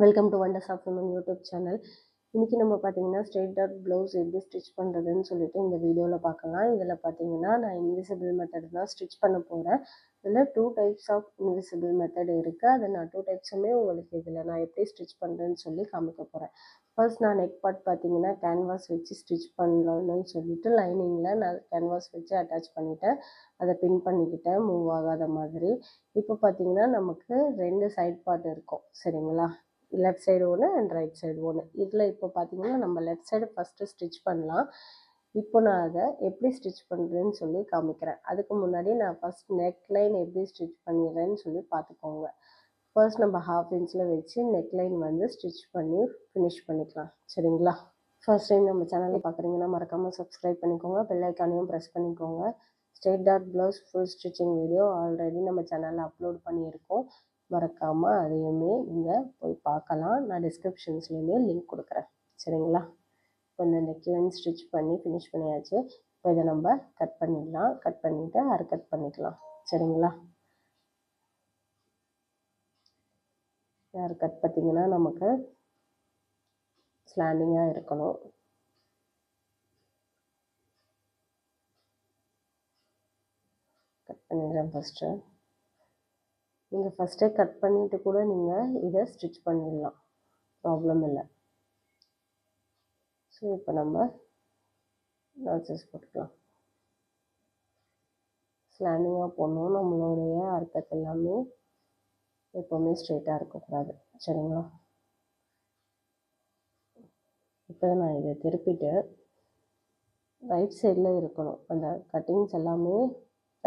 Welcome to wonders of women YouTube channel. இன்றைக்கி நம்ம பார்த்தீங்கன்னா ஸ்ட்ரெயிட் டாட் ப்ளவுஸ் எப்படி ஸ்டிச் பண்ணுறதுன்னு சொல்லிட்டு இந்த வீடியோவில் பார்க்கலாம். இதில் பார்த்தீங்கன்னா நான் இன்விசிபிள் மெத்தட் தான் ஸ்டிச் பண்ண போகிறேன். இதில் 2 டைப்ஸ் ஆஃப் இன்விசிபிள் மெத்தட் இருக்குது. அதை நான் 2 டைப்ஸுமே உங்களுக்கு இதில் நான் எப்படி ஸ்டிச் பண்ணுறேன்னு சொல்லி காமிக்க போகிறேன். ஃபர்ஸ்ட் நான் நெக் பார்ட் பார்த்தீங்கன்னா கேன்வாஸ் வச்சு ஸ்டிச் பண்ணலான்னு சொல்லிட்டு லைனிங்கில் நான் கேன்வாஸ் வச்சு அட்டாச் பண்ணிவிட்டேன். அதை பின் பண்ணிக்கிட்டேன் மூவ் ஆகாத மாதிரி. இப்போ பார்த்தீங்கன்னா நமக்கு 2 சைட் பார்ட் இருக்கும், சரிங்களா? லெஃப்ட் சைடு ஒன்று அண்ட் ரைட் சைடு ஒன்று. இதில் இப்போ பார்த்தீங்கன்னா நம்ம லெஃப்ட் சைடு ஃபஸ்ட்டு ஸ்டிச் பண்ணலாம். இப்போ நான் அதை எப்படி ஸ்டிச் பண்ணுறேன்னு சொல்லி காமிக்கிறேன். அதுக்கு முன்னாடி நான் ஃபஸ்ட் நெக் லைன் எப்படி ஸ்டிச் பண்ணிடுறேன்னு சொல்லி பார்த்துக்கோங்க. ஃபர்ஸ்ட் நம்ம 1/2 இன்ச்சில் வச்சு நெக் லைன் வந்து ஸ்டிச் பண்ணி ஃபினிஷ் பண்ணிக்கலாம், சரிங்களா? ஃபர்ஸ்ட் டைம் நம்ம சேனலில் பார்க்குறீங்கன்னா மறக்காமல் சப்ஸ்கிரைப் பண்ணிக்கோங்க, பெல் ஐக்கானையும் ப்ரெஸ் பண்ணிக்கோங்க. ஸ்ட்ரெயிட் டாட் blouse full stitching video already நம்ம சேனலில் அப்லோட் பண்ணியிருக்கோம். மறக்காமல் அதையுமே நீங்கள் போய் பார்க்கலாம். நான் டிஸ்கிரிப்ஷன்ஸ்லேயுமே லிங்க் கொடுக்குறேன், சரிங்களா? இப்போ இந்த நெக்லைன் ஸ்டிச் பண்ணி ஃபினிஷ் பண்ணியாச்சு. இப்போ இதை நம்ம கட் பண்ணிடலாம். கட் பண்ணிவிட்டு கட் பண்ணிக்கலாம், சரிங்களா? கட் பார்த்திங்கன்னா நமக்கு ஸ்லாண்டிங்காக இருக்கணும். கட் பண்ணிடுறேன் ஃபஸ்ட்டு. நீங்கள் ஃபஸ்ட்டே கட் பண்ணிவிட்டு கூட நீங்கள் இதை ஸ்டிச் பண்ணிடலாம், ப்ராப்ளம் இல்லை. ஸோ இப்போ நம்ம நாட்சஸ் போட்டுக்கலாம். ஸ்லாண்டிங்காக போடணும். நம்மளுடைய அர்த்தத்தை எல்லாமே எப்போவுமே ஸ்ட்ரெயிட்டாக இருக்கக்கூடாது, சரிங்களா? இப்போ நான் இதை திருப்பிட்டு ரைட் சைடில் இருக்கணும். அந்த கட்டிங்ஸ் எல்லாமே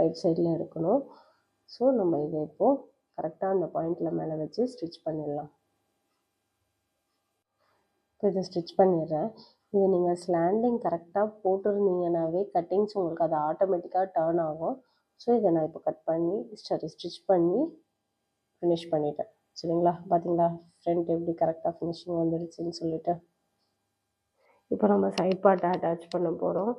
ரைட் சைடில் இருக்கணும். ஸோ நம்ம இதை இப்போது கரெக்டாக அந்த பாயிண்டில் மேலே வச்சு ஸ்டிச் பண்ணிடலாம். இப்போ இதை ஸ்டிச் பண்ணிடுறேன். இது நீங்கள் ஸ்லாண்டிங் கரெக்டாக போட்டிருந்தீங்கன்னாவே கட்டிங்ஸ் உங்களுக்கு அது ஆட்டோமேட்டிக்காக டர்ன் ஆகும். ஸோ இதை நான் இப்போ கட் பண்ணி ஸ்டிச் பண்ணி ஃபினிஷ் பண்ணிட்டேன், சரிங்களா? பார்த்தீங்களா ஃப்ரண்ட் எப்படி கரெக்டாக ஃபினிஷிங் வந்துடுச்சுன்னு சொல்லிட்டு. இப்போ நம்ம சைட் பார்ட்டை அட்டாச் பண்ண போகிறோம்.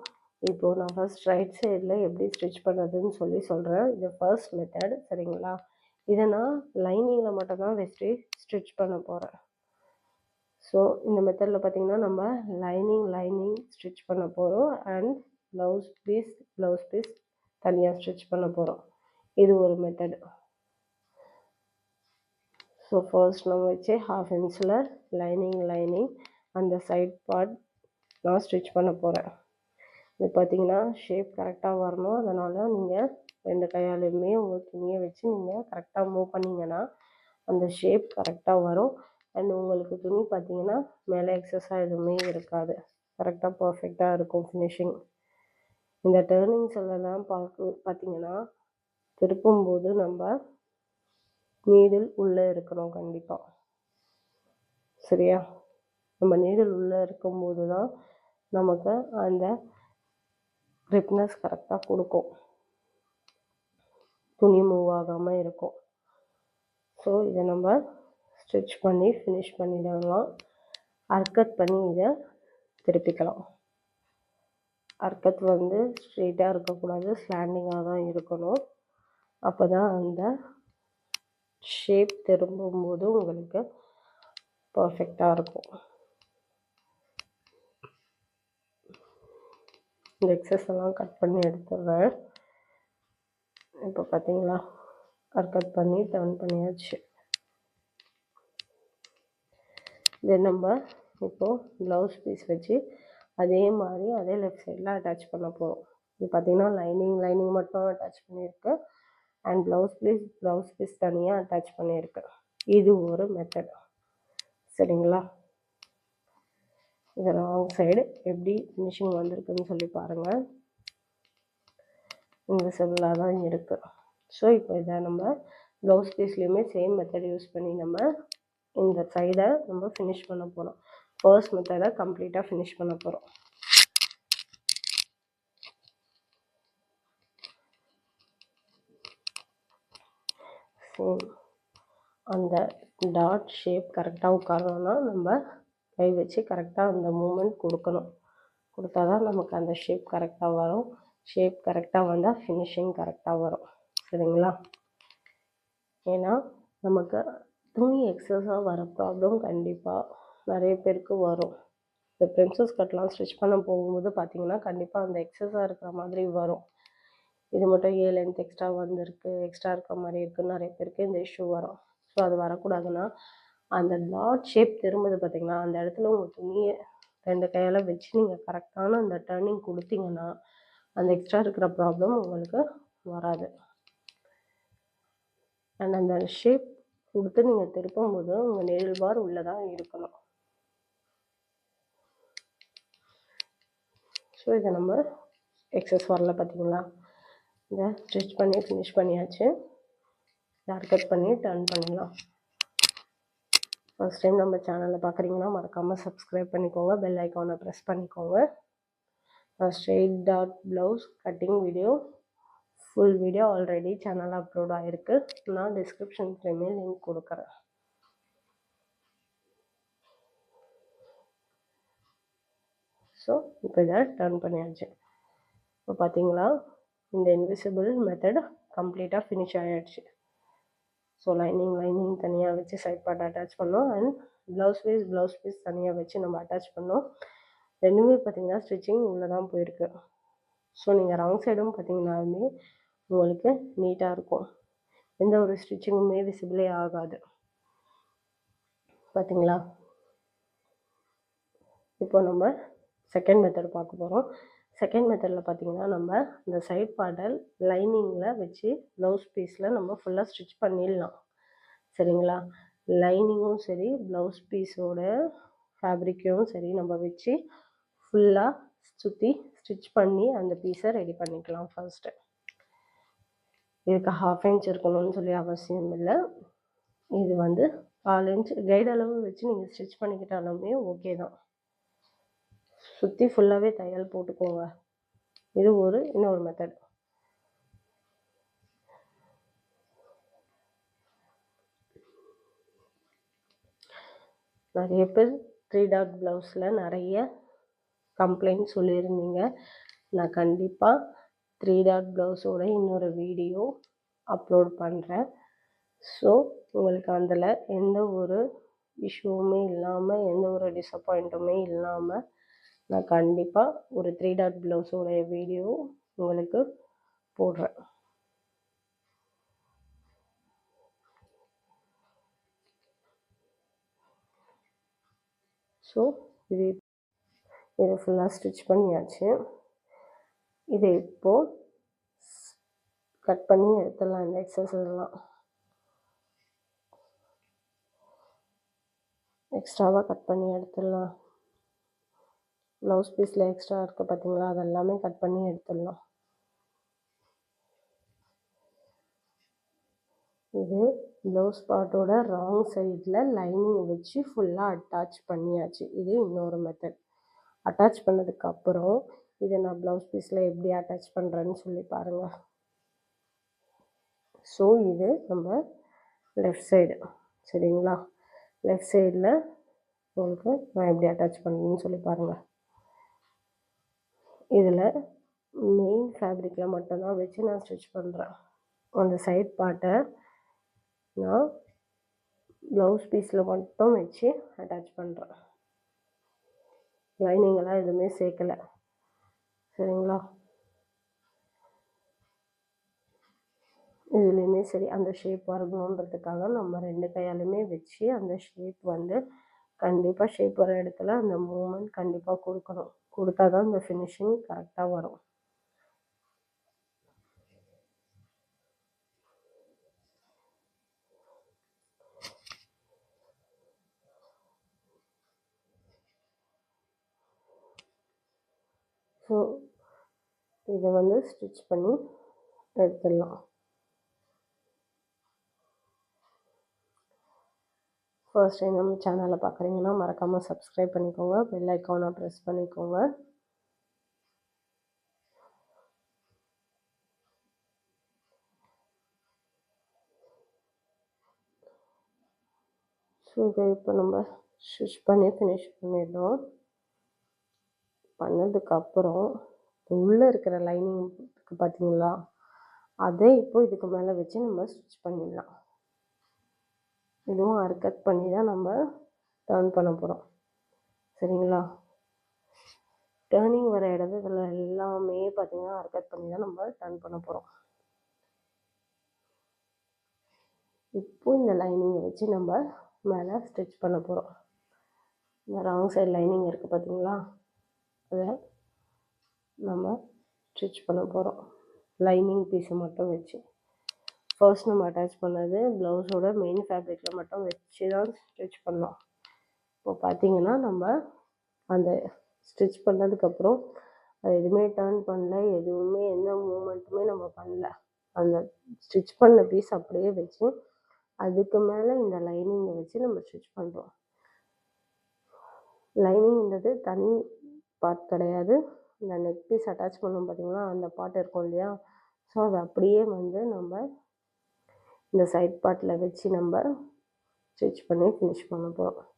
இப்போது நான் ஃபர்ஸ்ட் ரைட் சைடில் எப்படி ஸ்டிச் பண்ணுறதுன்னு சொல்லி சொல்கிறேன். இது ஃபர்ஸ்ட் மெத்தட், சரிங்களா? இதை நான் லைனிங்கில் மட்டும்தான் வச்சு ஸ்டிச் பண்ண போகிறேன். ஸோ இந்த மெத்தடில் பார்த்திங்கன்னா நம்ம லைனிங் ஸ்டிச் பண்ண போகிறோம் அண்ட் ப்ளவுஸ் பீஸ் தனியாக ஸ்டிச் பண்ண போகிறோம். இது ஒரு மெத்தட். ஸோ ஃபர்ஸ்ட் நம்ம வச்சு 1/2 இன்ச்சில் லைனிங் அந்த சைட் பார்ட் நான் ஸ்டிச் பண்ண போகிறேன். இது பார்த்திங்கன்னா ஷேப் கரெக்டாக வரணும். அதனால் நீங்கள் 2 கையாலையுமே உங்கள் துணியை வச்சு நீங்கள் கரெக்டாக மூவ் பண்ணிங்கன்னா அந்த ஷேப் கரெக்டாக வரும். அண்ட் உங்களுக்கு துணி பார்த்திங்கன்னா மேலே எக்ஸஸாக எதுவுமே இருக்காது, கரெக்டாக பர்ஃபெக்டாக இருக்கும் ஃபினிஷிங். இந்த டர்னிங்ஸ் எல்லாம் பார்த்திங்கன்னா திருப்பும்போது நம்ம நீடில் உள்ளே இருக்கணும் கண்டிப்பாக, சரியா? நம்ம நீடில் உள்ளே இருக்கும்போது தான் நமக்கு அந்த கிரிப்னஸ் கரெக்டாக கொடுக்கும், துணி மூவ் ஆகாமல் இருக்கும். ஸோ இதை நம்ம ஸ்டிச் பண்ணி ஃபினிஷ் பண்ணிடலாம். அர்க்கத் பண்ணி இதை திருப்பிக்கலாம். அர்க்கத் வந்து ஸ்ட்ரெயிட்டாக இருக்கக்கூடாது, ஸ்லாண்டிங்காக தான் இருக்கணும். அப்போ தான் அந்த ஷேப் திரும்பும்போது உங்களுக்கு பர்ஃபெக்டாக இருக்கும். இந்த எக்ஸஸ் எல்லாம் கட் பண்ணி எடுத்துடுறேன். இப்போ பார்த்தீங்களா கட் பண்ணி டர்ன் பண்ணியாச்சு. தென் நம்ம இப்போது ப்ளவுஸ் பீஸ் வச்சு அதே மாதிரி அதே லெஃப்ட் சைடில் அட்டாச் பண்ண போகிறோம். இது பார்த்திங்கன்னா லைனிங் மட்டும் அட்டாச் பண்ணியிருக்கு அண்ட் ப்ளவுஸ் பீஸ் தனியாக அட்டாச் பண்ணியிருக்கு. இது ஒரு மெத்தட், சரிங்களா? இது ராங் சைடு எப்படி ஃபினிஷிங் வந்திருக்குன்னு சொல்லி பாருங்கள். இன்விசிபிளாக தான் இருக்குது. ஸோ இப்போ இதை நம்ம ப்ளவுஸ் பீஸ்லேயுமே சேம் மெத்தட் யூஸ் பண்ணி நம்ம இந்த சைடை நம்ம ஃபினிஷ் பண்ண போகிறோம். ஃபர்ஸ்ட் மெத்தடை கம்ப்ளீட்டாக ஃபினிஷ் பண்ண போகிறோம். சேம் அந்த டாட் ஷேப் கரெக்டாக உட்காரணும்னா நம்ம கை வச்சு கரெக்டாக அந்த மூமெண்ட் கொடுக்கணும். கொடுத்தா தான் நமக்கு அந்த ஷேப் கரெக்டாக வரும். ஷேப் கரெக்டாக வந்தால் ஃபினிஷிங் கரெக்டாக வரும், சரிங்களா? ஏன்னா நமக்கு துணி எக்ஸஸாக வர ப்ராப்ளம் கண்டிப்பாக நிறைய பேருக்கு வரும். இந்த பிரின்சஸ் கட்லாம் ஸ்டிச் பண்ண போகும்போது பார்த்தீங்கன்னா கண்டிப்பாக அந்த எக்ஸஸாக இருக்கிற மாதிரி வரும். இது மட்டும் லென்த் எக்ஸ்ட்ரா வந்திருக்கு, எக்ஸ்ட்ரா இருக்கிற மாதிரி இருக்குன்னு நிறைய பேருக்கு இந்த இஷ்யூ வரும். ஸோ அது வரக்கூடாதுன்னா அந்த டாட் ஷேப் திரும்புது பார்த்தீங்களா, அந்த இடத்துல உங்கள் துணியை 2 கையால் வச்சு நீங்கள் கரெக்டான அந்த டர்னிங் கொடுத்தீங்கன்னா அந்த எக்ஸ்ட்ரா இருக்கிற ப்ராப்ளம் உங்களுக்கு வராது. அண்ட் அந்த ஷேப் கொடுத்து நீங்கள் திருப்பும்போது உங்கள் நெயில் பார் உள்ளே தான் இருக்கணும். ஸோ இதை நம்ம எக்ஸஸ் வரல பார்த்தீங்களா, இதை ஸ்டிச் பண்ணி ஃபினிஷ் பண்ணியாச்சு. ஹேர் கட் பண்ணி டர்ன் பண்ணிடலாம். ஃபர்ஸ்ட் டைம் நம்ம சேனலை பார்க்குறீங்கன்னா மறக்காமல் சப்ஸ்கிரைப் பண்ணிக்கோங்க, பெல் ஐக்கானை ப்ரெஸ் பண்ணிக்கோங்க. ஸ்ட்ரெயிட் டாட் blouse cutting video full video already channel upload ஆகிருக்கு. நான் டிஸ்கிரிப்ஷன்ஸ்லேயுமே லிங்க் கொடுக்குறேன். ஸோ இப்போ இதை டர்ன் பண்ணியாச்சு. இப்போ பார்த்தீங்களா இந்த இன்விசிபிள் மெத்தட் கம்ப்ளீட்டாக ஃபினிஷ் ஆகிடுச்சு. ஸோ லைனிங் தனியாக வச்சு சைட் பார்ட் அட்டாச் பண்ணோம். அண்ட் ப்ளவுஸ் பீஸ் தனியாக வச்சு நம்ம அட்டாச் பண்ணோம். ரெண்டுமே பார்த்தீங்கன்னா ஸ்டிச்சிங் உள்ளே தான் போயிருக்கு. ஸோ நீங்கள் ராங் சைடும் பார்த்தீங்கன்னாலுமே உங்களுக்கு நீட்டாக இருக்கும், எந்த ஒரு ஸ்டிச்சிங்குமே விசிபிளே ஆகாது. பார்த்தீங்களா, இப்போ நம்ம செகண்ட் மெத்தட் பார்க்க போகிறோம். செகண்ட் மெத்தடில் பார்த்தீங்கன்னா நம்ம இந்த சைட் பார்ட்டை லைனிங்கில் வச்சு ப்ளவுஸ் பீஸில் நம்ம ஃபுல்லாக ஸ்டிச் பண்ணிடலாம். சரிங்களா, லைனிங்கும் சரி ப்ளவுஸ் பீஸோட ஃபேப்ரிக்கையும் சரி நம்ம வச்சு ஃபுல்லாக சுற்றி ஸ்டிச் பண்ணி அந்த பீஸை ரெடி பண்ணிக்கலாம். ஃபர்ஸ்ட்டு இதுக்கு 1/2 இன்ச் இருக்கணும்னு சொல்லி அவசியம் இல்லை. இது 4 இன்ச் கைடு அளவு வச்சு நீங்கள் ஸ்டிச் பண்ணிக்கிட்டாலுமே ஓகே தான். சுற்றி ஃபுல்லாகவே தையல் போட்டுக்கோங்க. இது இன்னொரு மெத்தட். நிறைய பேர் 3 டாட் ப்ளவுஸில் நிறைய கம்ப்ளைண்ட் சொல்லியிருந்தீங்க. நான் கண்டிப்பாக 3 டாட் ப்ளவுஸோட இன்னொரு வீடியோ அப்லோட் பண்ணுறேன். ஸோ உங்களுக்கு அதில் எந்த ஒரு இஷ்யூவுமே இல்லாமல், எந்த ஒரு டிசப்பாயிண்ட்டுமே இல்லாமல் நான் கண்டிப்பாக ஒரு 3 டாட் ப்ளவுஸோடைய வீடியோ உங்களுக்கு போடுறேன். ஸோ இது ஃபுல்லாக ஸ்டிச் பண்ணியாச்சு. இதை இப்போது கட் பண்ணி எடுத்துடலாம். இந்த எக்ஸசைஸ்லாம் எக்ஸ்ட்ராவாக கட் பண்ணி எடுத்துடலாம். ப்ளவுஸ் பீஸில் எக்ஸ்ட்ரா இருக்குது பார்த்தீங்களா, அதெல்லாமே கட் பண்ணி எடுத்துடலாம். இது ப்ளவுஸ் பார்ட்டோட ராங் சைடில் லைனிங் வச்சு ஃபுல்லாக அட்டாச் பண்ணியாச்சு. இது இன்னொரு மெத்தட். அட்டாச் பண்ணதுக்கப்புறம் இதை நான் ப்ளவுஸ் பீஸில் எப்படி அட்டாச் பண்ணுறேன்னு சொல்லி பாருங்கள். ஸோ இது நம்ம லெஃப்ட் சைடு, சரிங்களா, லெஃப்ட் சைடில் உங்களுக்கு நான் எப்படி அட்டாச் பண்ணுறேன்னு சொல்லி பாருங்கள். இதில் மெயின் ஃபேப்ரிக்கில் மட்டும்தான் வச்சு நான் ஸ்டிச் பண்ணுறேன். அந்த சைட் பார்ட்டை நான் ப்ளவுஸ் பீஸில் மட்டும் வச்சு அட்டாச் பண்ணுறேன். லைனிங்கெல்லாம் எதுவுமே சேர்க்கலை, சரிங்களா. இதுலேயுமே சரி அந்த ஷேப் வரணுன்றதுக்காக நம்ம 2 கையாலுமே வச்சு அந்த ஷேப் கண்டிப்பாக ஷேப் வர இடத்துல அந்த மூமெண்ட் கண்டிப்பாக கொடுக்கணும். கொடுத்தா தான் இந்த ஃபினிஷிங் கரெக்டாக வரும். ஸோ இதை ஸ்டிச் பண்ணி எடுத்துடலாம். ஃபர்ஸ்ட் டைம் நம்ம சேனலை பார்க்குறீங்கன்னா மறக்காமல் சப்ஸ்கிரைப் பண்ணிக்கோங்க, பெல் ஐக்கானை ப்ரெஸ் பண்ணிக்கோங்க. ஸோ இதை இப்போ நம்ம ஸ்டிச் பண்ணி ஃபினிஷ் பண்ணிடணும். பண்ணதுக்கப்புறம் உள்ளே இருக்கிற லைனிங் பார்த்தீங்களா, அதை இப்போ இதுக்கு மேலே வச்சு நம்ம ஸ்டிச் பண்ணிடலாம். இதுவும் அர்கட் பண்ணி தான் நம்ம டர்ன் பண்ண போகிறோம். சரிங்களா? டர்னிங் வர இடத்துல எல்லாமே பார்த்திங்கன்னா அர்கட் பண்ணி தான் நம்ம டர்ன் பண்ண போகிறோம். இப்போ இந்த லைனிங்கை வச்சு நம்ம மேலே ஸ்டிச் பண்ண போகிறோம். இந்த ராங் சைடு லைனிங் இருக்குது பார்த்தீங்களா, அதை நம்ம ஸ்டிச் பண்ண போகிறோம். லைனிங் பீஸை மட்டும் வச்சு ஃபர்ஸ்ட் நம்ம அட்டாச் பண்ணது ப்ளவுஸோட மெயின் ஃபேப்ரிக்கில் மட்டும் வச்சு தான் ஸ்டிச் பண்ணோம். இப்போ பார்த்திங்கன்னா நம்ம அந்த ஸ்டிச் பண்ணதுக்கப்புறம் அது எதுவுமே டர்ன் பண்ணல, எதுவுமே எந்த மூமெண்ட்டுமே நம்ம பண்ணல. அந்த ஸ்டிச் பண்ண பீஸ் அப்படியே வச்சு அதுக்கு மேலே இந்த லைனிங்கை வச்சு நம்ம ஸ்டிச் பண்ணுறோம். லைனிங்கிறது தனி பார்ட் கிடையாது. இந்த நெக் பீஸ் அட்டாச் பண்ணோம் பார்த்திங்களா, அந்த பார்ட் இருக்கும் இல்லையா, ஸோ அதை அப்படியே நம்ம இந்த சைட் பார்ட்டில் வச்சு நம்ம ஸ்டிச் பண்ணி ஃபினிஷ் பண்ண போகிறோம்.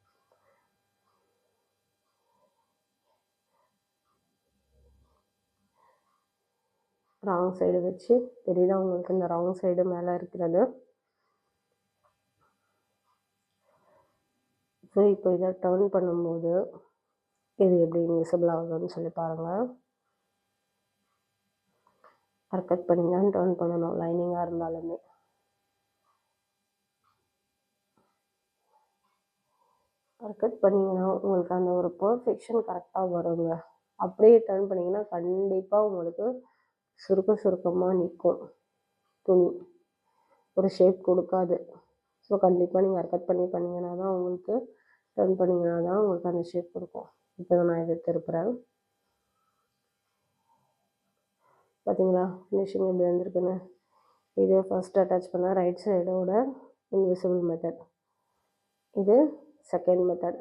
ராங் சைடு வச்சு தெரியுதா உங்களுக்கு, இந்த ராங் சைடு மேலே இருக்கிறது. ஸோ இப்போ இதை டர்ன் பண்ணும்போது இது எப்படி இன்விசிபிள் ஆகுதுன்னு சொல்லி பாருங்கள். அர்கட் பண்ணி தான் டர்ன் பண்ணணும், லைனிங்காக இருந்தாலுமே. அர்கட் பண்ணிங்கன்னா உங்களுக்கு அந்த ஒரு பர்ஃபெக்ஷன் கரெக்டாக வருங்க. அப்படியே டர்ன் பண்ணிங்கன்னா கண்டிப்பாக உங்களுக்கு சுருக்கமாக நிற்கும் துணி, ஒரு ஷேப் கொடுக்காது. ஸோ கண்டிப்பாக நீங்கள் அர்கட் பண்ணி பண்ணிங்கன்னா தான் உங்களுக்கு, டர்ன் பண்ணிங்கன்னா தான் உங்களுக்கு அந்த ஷேப் கொடுக்கும். இப்போ நான் இதை திருப்புறேன். பார்த்தீங்களா ஃபினிஷிங் எப்படி வந்திருக்குன்னு. இது ஃபஸ்ட் அட்டாச் பண்ண ரைட் சைடோட இன்விசிபிள் மெத்தட், இது செகண்ட் மெத்தட்.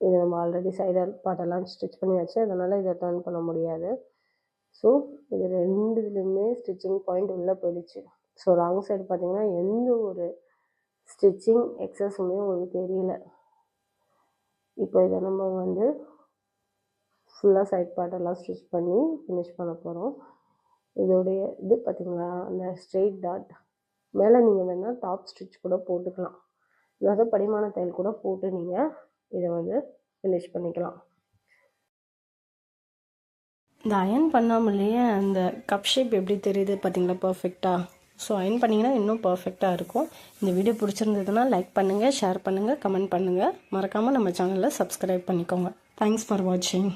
இது நம்ம ஆல்ரெடி சைடர் பார்ட்டெல்லாம் ஸ்டிச் பண்ணியாச்சு, அதனால் இதை டர்ன் பண்ண முடியாது. ஸோ இது ரெண்டுலேயுமே ஸ்டிச்சிங் பாயிண்ட் உள்ளே போயிடுச்சு. ஸோ ராங் சைடு பார்த்திங்கன்னா எந்த ஒரு ஸ்டிச்சிங் எக்ஸஸுமே உங்களுக்கு தெரியல. இப்போ இதை நம்ம ஃபுல்லாக சைட் பார்ட்டெல்லாம் ஸ்டிச் பண்ணி ஃபினிஷ் பண்ண போகிறோம். இதோடைய இது பார்த்திங்களா, அந்த ஸ்ட்ரெயிட் டாட் மேலே நீங்கள் வேணால் டாப் ஸ்டிச் கூட போட்டுக்கலாம், அதாவது படிமான தையல் கூட போட்டு நீங்கள் இதை ஃபினிஷ் பண்ணிக்கலாம். இந்த அயன் பண்ணாமலேயே அந்த கப் ஷேப் எப்படி தெரியுது பார்த்தீங்களா பர்ஃபெக்டாக. ஸோ அயன் பண்ணிங்கன்னா இன்னும் பர்ஃபெக்டாக இருக்கும். இந்த வீடியோ பிடிச்சிருந்ததுன்னா லைக் பண்ணுங்கள், ஷேர் பண்ணுங்கள், கமெண்ட் பண்ணுங்கள். மறக்காமல் நம்ம சேனலை சப்ஸ்கிரைப் பண்ணிக்கோங்க. தேங்க்ஸ் ஃபார் வாட்சிங்.